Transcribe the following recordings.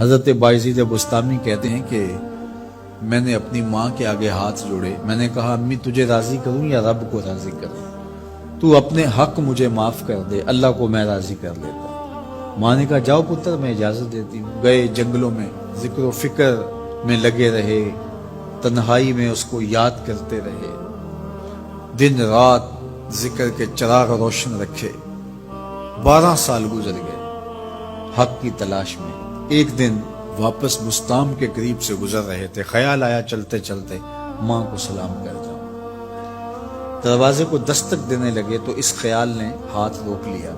حضرت بایزید بستامی کہتے ہیں کہ میں نے اپنی ماں کے آگے ہاتھ جوڑے، میں نے کہا امی تجھے راضی کروں یا رب کو راضی کروں؟ تو اپنے حق مجھے معاف کر دے، اللہ کو میں راضی کر لیتا ہوں۔ ماں نے کہا جاؤ پتر میں اجازت دیتی ہوں۔ گئے جنگلوں میں، ذکر و فکر میں لگے رہے، تنہائی میں اس کو یاد کرتے رہے، دن رات ذکر کے چراغ روشن رکھے۔ 12 سال گزر گئے حق کی تلاش میں۔ ایک دن واپس بستام کے قریب سے گزر رہے تھے، خیال آیا چلتے چلتے ماں کو سلام کر جاؤں۔ دروازے کو دستک دینے لگے تو اس خیال نے ہاتھ روک لیا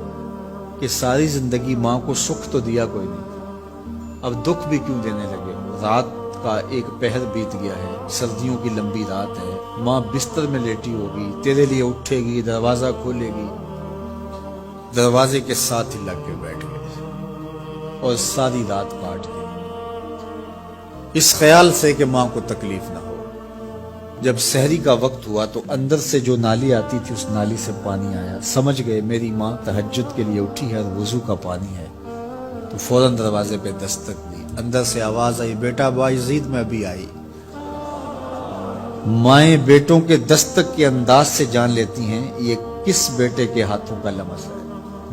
کہ ساری زندگی ماں کو سکھ تو دیا کوئی نہیں، اب دکھ بھی کیوں دینے لگے؟ رات کا ایک پہر بیت گیا ہے، سردیوں کی لمبی رات ہے، ماں بستر میں لیٹی ہوگی، تیرے لیے اٹھے گی، دروازہ کھولے گی۔ دروازے کے ساتھ ہی لگ کے بیٹھ گئے اور ساری رات کاٹ گئی اس خیال سے کہ ماں کو تکلیف نہ ہو۔ جب سحری کا وقت ہوا تو اندر سے جو نالی آتی تھی اس نالی سے پانی آیا، سمجھ گئے میری ماں تہجد کے لیے اٹھی ہے اور وضو کا پانی ہے، تو فوراً دروازے پہ دستک دی۔ اندر سے آواز آئی بیٹا بایزید میں ابھی آئی۔ مائیں بیٹوں کے دستک کے انداز سے جان لیتی ہیں یہ کس بیٹے کے ہاتھوں کا لمس ہے۔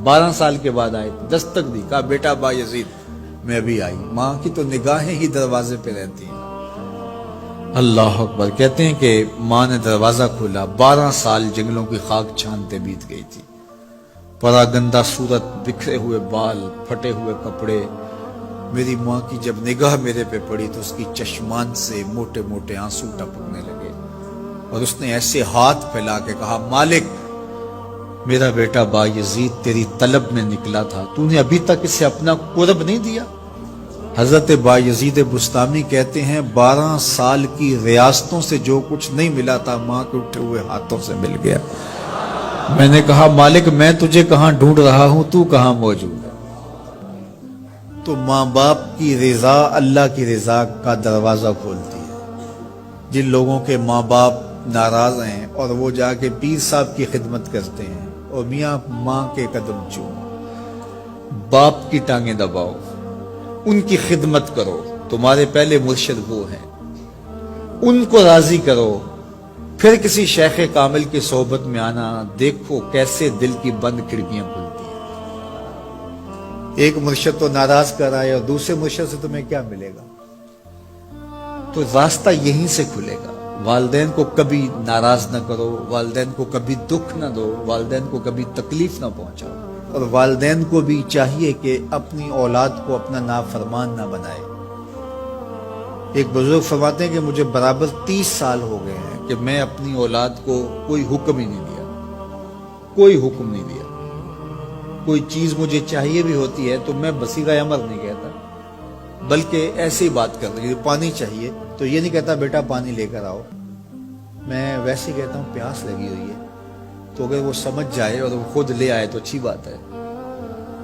12 سال کے بعد آئے، دستک دی، کہا بیٹا بایزید میں ابھی آئی۔ ماں کی تو نگاہیں ہی دروازے پہ رہتی ہیں۔ اللہ اکبر۔ کہتے ہیں کہ ماں نے دروازہ کھولا، 12 سال جنگلوں کی خاک چھانتے بیت گئی تھی۔ پراگندہ صورت، بکھرے ہوئے بال، پھٹے ہوئے کپڑے۔ میری ماں کی جب نگاہ میرے پہ پڑی تو اس کی چشمان سے موٹے موٹے آنسو ٹپکنے لگے اور اس نے ایسے ہاتھ پھیلا کے کہا مالک میرا بیٹا بایزید تیری طلب میں نکلا تھا، تو نے ابھی تک اسے اپنا قرب نہیں دیا؟ حضرت بایزید بستامی کہتے ہیں 12 سال کی ریاستوں سے جو کچھ نہیں ملا تھا ماں کے اٹھے ہوئے ہاتھوں سے مل گیا۔ میں نے کہا مالک میں تجھے کہاں ڈھونڈ رہا ہوں، تو کہاں موجود ہے؟ تو ماں باپ کی رضا اللہ کی رضا کا دروازہ کھولتی ہے۔ جن لوگوں کے ماں باپ ناراض ہیں اور وہ جا کے پیر صاحب کی خدمت کرتے ہیں اور میاں ماں کے قدم چومو، باپ کی ٹانگیں دباؤ، ان کی خدمت کرو، تمہارے پہلے مرشد وہ ہیں، ان کو راضی کرو، پھر کسی شیخ کامل کی صحبت میں آنا، دیکھو کیسے دل کی بند کھڑکیاں کھلتی ہیں۔ ایک مرشد تو ناراض کر آئے اور دوسرے مرشد سے تمہیں کیا ملے گا؟ تو راستہ یہیں سے کھلے گا۔ والدین کو کبھی ناراض نہ کرو، والدین کو کبھی دکھ نہ دو، والدین کو کبھی تکلیف نہ پہنچاؤ، اور والدین کو بھی چاہیے کہ اپنی اولاد کو اپنا نافرمان نہ بنائے۔ ایک بزرگ فرماتے ہیں کہ مجھے برابر 30 سال ہو گئے ہیں کہ میں اپنی اولاد کو کوئی حکم ہی نہیں دیا، کوئی حکم نہیں دیا۔ کوئی چیز مجھے چاہیے بھی ہوتی ہے تو میں بصیغہ امر نہیں کہتا، بلکہ ایسے ہی بات کرتا ہوں۔ پانی چاہیے تو یہ نہیں کہتا بیٹا پانی لے کر آؤ، میں ویسے کہتا ہوں پیاس لگی ہوئی ہے، تو اگر وہ سمجھ جائے اور وہ خود لے آئے تو اچھی بات ہے،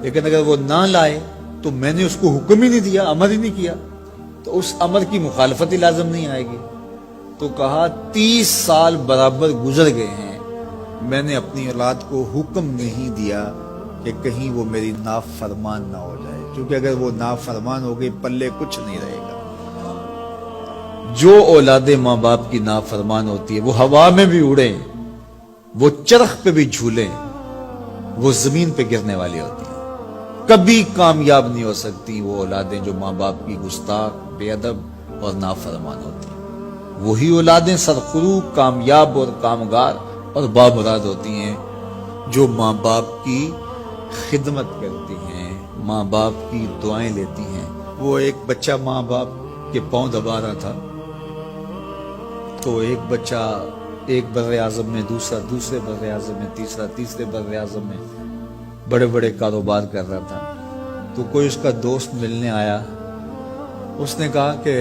لیکن اگر وہ نہ لائے تو میں نے اس کو حکم ہی نہیں دیا، امر ہی نہیں کیا، تو اس امر کی مخالفت ہی لازم نہیں آئے گی۔ تو کہا 30 سال برابر گزر گئے ہیں، میں نے اپنی اولاد کو حکم نہیں دیا کہ کہیں وہ میری نافرمان نہ ہو جائے، کیونکہ اگر وہ نافرمان ہو گئی پلے کچھ نہیں رہے گا۔ جو اولاد ماں باپ کی نافرمان ہوتی ہے وہ ہوا میں بھی اڑیں، وہ چرخ پہ بھی جھولیں، وہ زمین پہ گرنے والی ہوتی ہیں، کبھی کامیاب نہیں ہو سکتی وہ اولادیں جو ماں باپ کی گستاخ، بے ادب اور نافرمان ہوتی ہیں۔ وہی اولادیں سرخرو، کامیاب اور کامگار اور بامراد ہوتی ہیں جو ماں باپ کی خدمت کرتی ہیں، ماں باپ کی دعائیں لیتی ہیں۔ وہ ایک بچہ ماں باپ کے پاؤں دبا رہا تھا تو ایک بچہ ایک بر اعظم میں، دوسرے بر اعظم میں، تیسرے بر اعظم میں بڑے بڑے کاروبار کر رہا تھا، تو کوئی اس کا دوست ملنے آیا، اس نے کہا کہ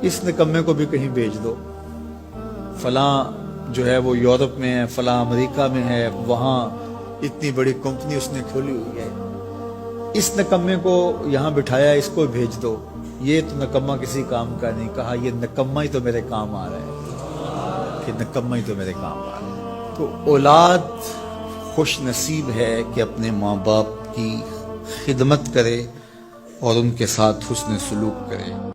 اس نکمے کو بھی کہیں بھیج دو، فلاں جو ہے وہ یورپ میں ہے، فلاں امریکہ میں ہے، وہاں اتنی بڑی کمپنی اس نے کھولی ہوئی ہے، اس نکمے کو یہاں بٹھایا، اس کو بھیج دو، یہ تو نکمہ کسی کام کا نہیں۔ کہا یہ نکمہ ہی تو میرے کام آ رہا ہے، کہ نکمہ ہی تو میرے کام آ رہا ہے۔ تو اولاد خوش نصیب ہے کہ اپنے ماں باپ کی خدمت کرے اور ان کے ساتھ حسن سلوک کرے۔